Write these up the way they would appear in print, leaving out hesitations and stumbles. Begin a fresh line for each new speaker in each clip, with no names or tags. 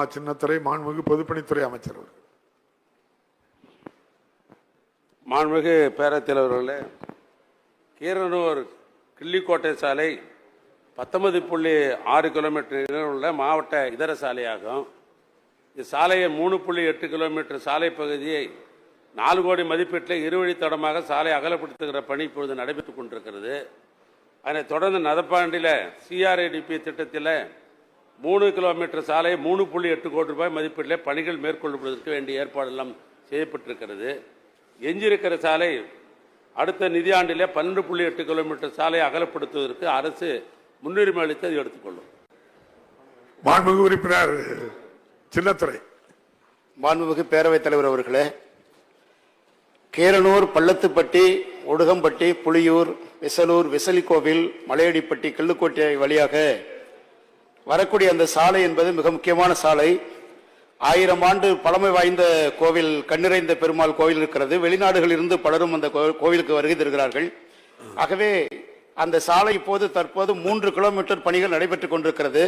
சின்னத்துறை மாண்புமிகு பொதுப்பணித்துறை அமைச்சர்.
மாண்புமிகு பேரவைத் தலைவர்களே, கீரனூர் கிள்ளிக்கோட்டை சாலை 19.6 கிலோமீட்டர் உள்ள மாவட்ட இதர சாலையாகும். இச்சாலையை 3.8 கிலோமீட்டர் சாலை பகுதியை 4 கோடி மதிப்பீட்டில் இருவழித்தடமாக சாலை அகலப்படுத்துகிற பணி இப்பொழுது நடைபெற்றுக் கொண்டிருக்கிறது. அதனைத் தொடர்ந்து நதப்பாண்டியில் CRADP திட்டத்தில் 3 கிலோமீட்டர் சாலை 3.8 கோடி ரூபாய் மதிப்பீட்டில் பணிகள் மேற்கொள்ளப்படுவதற்கு வேண்டிய ஏற்பாடெல்லாம் செய்யப்பட்டிருக்கிறது. எஞ்சியிருக்கிற சாலை அடுத்த நிதியாண்டிலே 12.8 கிலோமீட்டர் சாலை அகலப்படுத்துவதற்கு அரசு முன்னுரிமை அளித்து அதை எடுத்துக்கொள்ளும்.
மாண்புமிகு உறுப்பினர் சின்னத்துறை.
மாண்புமிகு பேரவைத் தலைவர் அவர்களே, கீரனூர், பள்ளத்துப்பட்டி, ஒடுகம்பட்டி, புளியூர், விசலூர், விசலிக்கோவில், மலையடிப்பட்டி, கிள்ளுக்கோட்டை வழியாக வரக்கூடிய அந்த சாலை என்பது மிக முக்கியமான சாலை. 1000 ஆண்டு பழமை வாய்ந்த கோவில், கண்ணிறைந்த பெருமாள் கோவில் இருக்கிறது. வெளிநாடுகளில் இருந்து பலரும் அந்த கோவிலுக்கு வருகை தருகிறார்கள். ஆகவே அந்த சாலை தற்போது 3 கிலோமீட்டர் பணிகள் நடைபெற்றுக் கொண்டிருக்கிறது.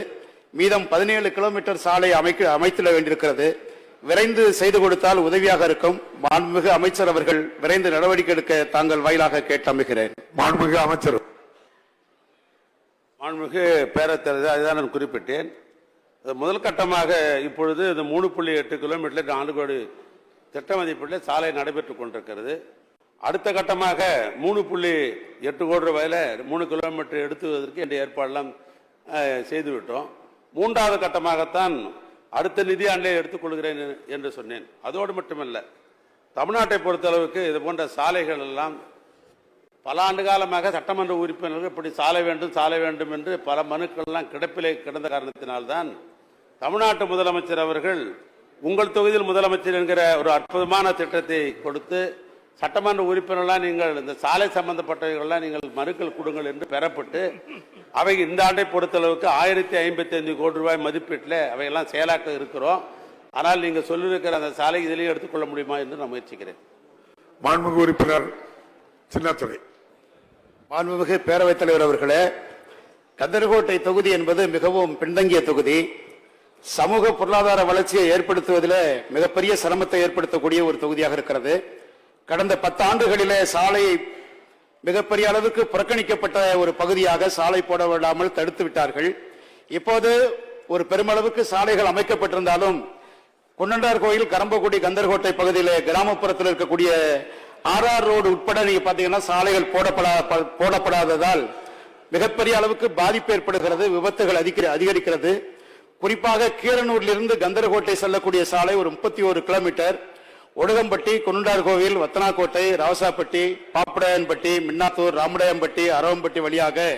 மீதம் 17 கிலோமீட்டர் சாலை அமைத்துள்ள வேண்டியிருக்கிறது. விரைந்து செய்து கொடுத்தால் உதவியாக இருக்கும். மாண்புமிகு அமைச்சர் அவர்கள் விரைந்து நடவடிக்கை எடுக்க தாங்கள் வாயிலாக கேட்டு அமைகிறேன்.
மாண்புமிகு அமைச்சர்.
மாண்புமிகு பேரவைத் தலைவர், அதுதான் நான் குறிப்பிட்டேன். முதல் கட்டமாக இப்பொழுது இந்த 3.8 கிலோமீட்டர் 4 கோடி திட்ட மதிப்பீட்டில் சாலை நடைபெற்றுக் கொண்டிருக்கிறது. அடுத்த கட்டமாக 3.8 கோடி ரூபாயில் 3 கிலோமீட்டர் எடுத்துவதற்கு என்ற ஏற்பாடெல்லாம் செய்துவிட்டோம். 3வது கட்டமாகத்தான் அடுத்த நிதியாண்டிலே எடுத்துக்கொள்கிறேன் என்று சொன்னேன். அதோடு மட்டுமல்ல, தமிழ்நாட்டை பொறுத்தளவுக்கு இது போன்ற சாலைகள் எல்லாம் பல ஆண்டு காலமாக சட்டமன்ற உறுப்பினர்கள் இப்படி சாலை வேண்டும் என்று பல மனுக்கள்லாம் கிடப்பிலே கிடந்த காரணத்தினால்தான் தமிழ்நாட்டு முதலமைச்சர் அவர்கள் உங்கள் தொகுதியில் முதலமைச்சர் என்கிற ஒரு அற்புதமான திட்டத்தை கொடுத்து சட்டமன்ற உறுப்பினர்களாக நீங்கள் இந்த சாலை சம்பந்தப்பட்டவர்கள்லாம் நீங்கள் மனுக்கள் கொடுங்கள் என்று பெறப்பட்டு அவை இந்த ஆண்டை பொறுத்தளவுக்கு 1055 கோடி ரூபாய் மதிப்பீட்டில் அவையெல்லாம் செயலாக்க இருக்கிறோம். ஆனால் நீங்கள் சொல்லியிருக்கிற அந்த சாலை இதிலேயே எடுத்துக்கொள்ள முடியுமா என்று நான் முயற்சிக்கிறேன்.
மாண்புமிகு உறுப்பினர் சின்னத்துறை.
மாண்புமிகு பேரவைத் தலைவர் அவர்களே, கந்தர்கோட்டை தொகுதி என்பது மிகவும் பின்தங்கிய தொகுதி. சமூக பொருளாதார வளர்ச்சியை ஏற்படுத்துவதில் மிகப்பெரிய சிரமத்தை ஏற்படுத்தக்கூடிய ஒரு தொகுதியாக இருக்கிறது. கடந்த 10 ஆண்டுகளிலே சாலை மிகப்பெரிய அளவுக்கு புறக்கணிக்கப்பட்ட ஒரு பகுதியாக சாலை போட விடாமல் தடுத்து விட்டார்கள். இப்போது ஒரு பெருமளவுக்கு சாலைகள் அமைக்கப்பட்டிருந்தாலும் குன்னண்டார் கோயில், கரம்பக்குடி, கந்தர்கோட்டை பகுதியிலே கிராமப்புறத்தில் இருக்கக்கூடிய RR ரோடு உட்பட நீங்க பாத்தீங்கன்னா சாலைகள் போடப்படாததால் மிகப்பெரிய அளவுக்கு பாதிப்பு ஏற்படுகிறது, விபத்துகள் அதிகரிக்கிறது. குறிப்பாக கீரனூரிலிருந்து கந்தர்கோட்டை செல்லக்கூடிய சாலை ஒரு 31 கிலோமீட்டர், ஒடுகம்பட்டி, குன்னண்டார் கோவில், வத்தனாக்கோட்டை, ராவசாப்பட்டி, பாப்படையன்பட்டி, மின்னாத்தூர், ராமடையம்பட்டி, அரவம்பட்டி வழியாக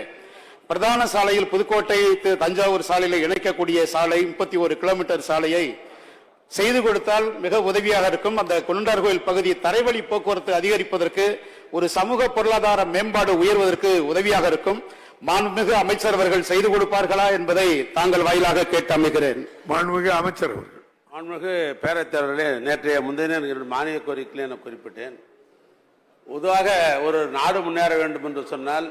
பிரதான சாலையில் புதுக்கோட்டை தஞ்சாவூர் சாலையில் இணைக்கக்கூடிய சாலை 31 கிலோமீட்டர் சாலையை செய்து கொடுத்தால் மிக உதவியாக இருக்கும். அந்த குன்னண்டார் கோயில் பகுதி தரைவழி போக்குவரத்து அதிகரிப்பதற்கு, ஒரு சமூக பொருளாதார மேம்பாடு உயர்வதற்கு உதவியாக இருக்கும். மாண்புமிகு அமைச்சர் அவர்கள் செய்து கொடுப்பார்களா என்பதை தாங்கள் வாயிலாக கேட்டு அமைகிறேன்.
மாண்புமிகு அமைச்சர்.
மாண்புமிகு பேரவைத் தலைவர்களே, நேற்றைய முந்தைய மானிய கோரிக்கையில் என குறிப்பிட்டேன். பொதுவாக ஒரு நாடு முன்னேற வேண்டும் என்று சொன்னால்,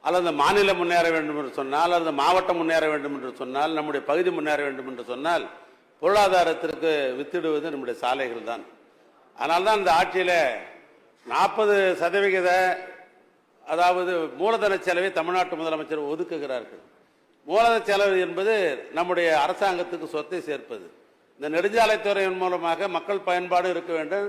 அல்லது மாநிலம் முன்னேற வேண்டும் என்று சொன்னால், அல்லது மாவட்டம் முன்னேற வேண்டும் என்று சொன்னால், நம்முடைய பகுதி முன்னேற வேண்டும் என்று சொன்னால் பொருளாதாரத்திற்கு வித்திடுவது நம்முடைய சாலைகள் தான். அதனால்தான் இந்த ஆட்சியில் 40% அதாவது மூலதன செலவை தமிழ்நாட்டு முதலமைச்சர் ஒதுக்குகிறார்கள். மூலதன செலவு என்பது நம்முடைய அரசாங்கத்துக்கு சொத்தை சேர்ப்பது. இந்த நெடுஞ்சாலைத்துறையின் மூலமாக மக்கள் பயன்பாடு இருக்க வேண்டும்.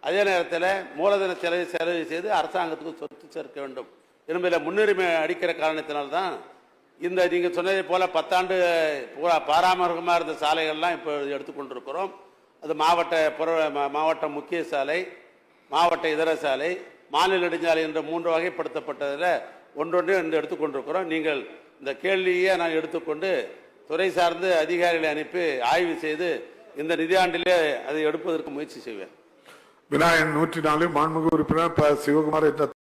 அதே நேரத்தில் மூலதன செலவு செய்து அரசாங்கத்துக்கு சொத்து சேர்க்க வேண்டும் என்பதில் முன்னுரிமை அளிக்கிற காரணத்தினால்தான் இந்த நீங்கள் சொன்னதை போல 10 ஆண்டு பாராமரிகமாக இருந்த சாலைகள்லாம் இப்போ எடுத்துக்கொண்டிருக்கிறோம். அது மாவட்ட முக்கிய சாலை, மாவட்ட இதர சாலை, மாநில நெடுஞ்சாலை என்ற 3 வகைப்படுத்தப்பட்டதில் ஒன்றொன்று என்று எடுத்துக்கொண்டிருக்கிறோம். நீங்கள் இந்த கேள்வியை நான் எடுத்துக்கொண்டு துறை சார்ந்து அதிகாரிகளை அனுப்பி ஆய்வு செய்து இந்த நிதியாண்டிலே அதை எடுப்பதற்கு முயற்சி செய்வேன்.
விநாயகன் 104 மாண்புமிகு உறுப்பினர் சிவகுமார்.